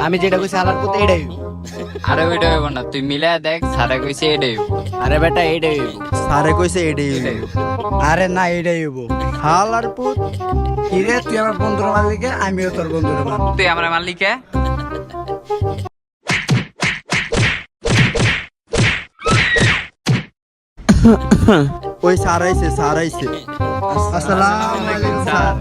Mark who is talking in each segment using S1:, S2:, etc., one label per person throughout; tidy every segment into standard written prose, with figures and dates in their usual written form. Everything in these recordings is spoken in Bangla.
S1: আমি যেটা কইছি হালার পুত এটাই হইব।
S2: আরে ওইটা হইব না, তুই মিলাই দেখ, সারা কইছে এটাই হইব।
S1: আরে বেটা এটাই হইব।
S3: স্যারে কইছে এটাই
S2: এটাই
S3: হইব।
S2: হইব।
S3: আরে না এটাই হইব। হালার পুত কি রে, তুই আমার বন্ধুর মালিকে, আমিও তোর বন্ধুর মালিক।
S2: তুই আমার মালিকে
S3: ওই স্যার আইছে, স্যার আইছে। আসসালামু আলাইকুম স্যার।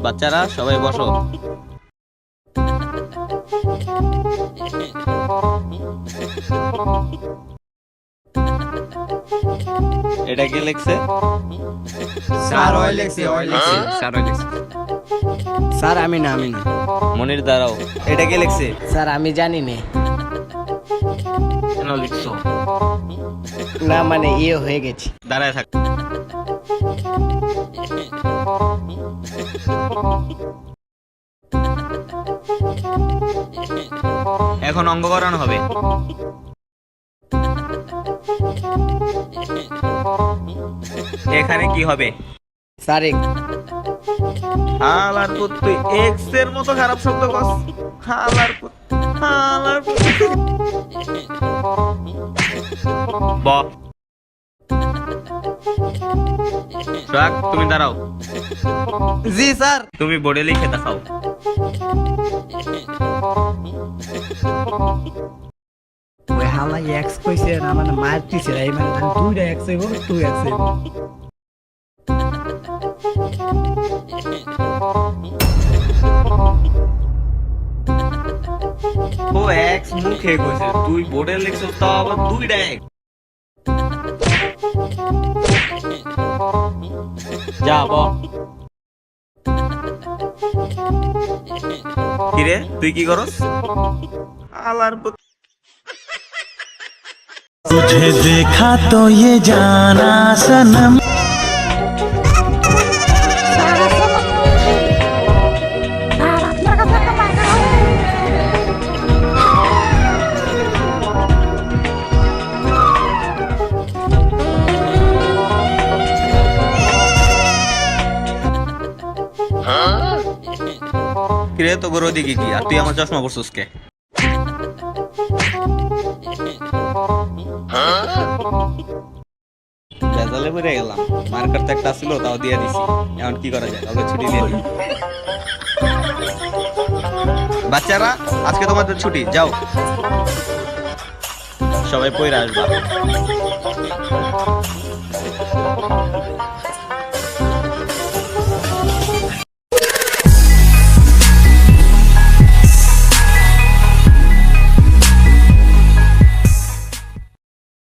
S4: বাচ্চারা সবাই বসো। এটা কি লিখছে?
S3: স্যার ওই লেখছে, ওই লেখছে।
S2: স্যার ওই লিখছে।
S1: স্যার আমি না।
S4: মনির দাঁড়াও। এটা কি লিখছে?
S1: স্যার আমি জানি না।
S4: কেন লিখছো?
S1: না মানে ইয়ে হয়ে গেছে।
S4: দাঁড়ায় থাক। এখন অঙ্ক করানো হবে। এখানে কি হবে?
S1: স্যার
S4: হালার পুত, তুই এক্স এর মতো খারাপ শব্দ কস। হালার পুত, হালার পুত। ব সোহাগ, তুমি দাঁড়াও।
S3: জি স্যার।
S4: তুমি বোর্ডে লিখে দেখাও।
S3: ওই হালা এক্স কইছে না, মানে মারতিছে এই মানে দুইটা এক্স হইব, তুই এক্স হইব।
S4: ও এক্স মুখে কইছে, তুই বোর্ডে লিখছস তাও আবার দুইটা এক। যা ব। কিরে তুই কি করস? আলার পুত।
S5: तुझे देखा तो ये जाना सनम।
S4: কিরে তো গরো দিকে কি, আর তুই আমার চশমা পরছস কে? বেজালে পড়ে গেলাম। মার্কার তো একটা ছিল, তাও দিয়ে দিছি। এখন কি করা যায়? ওকে ছুটি দিয়ে দিই। বাচ্চারা আজকে তোমাদের ছুটি, যাও সবাই পড়ে আসবা।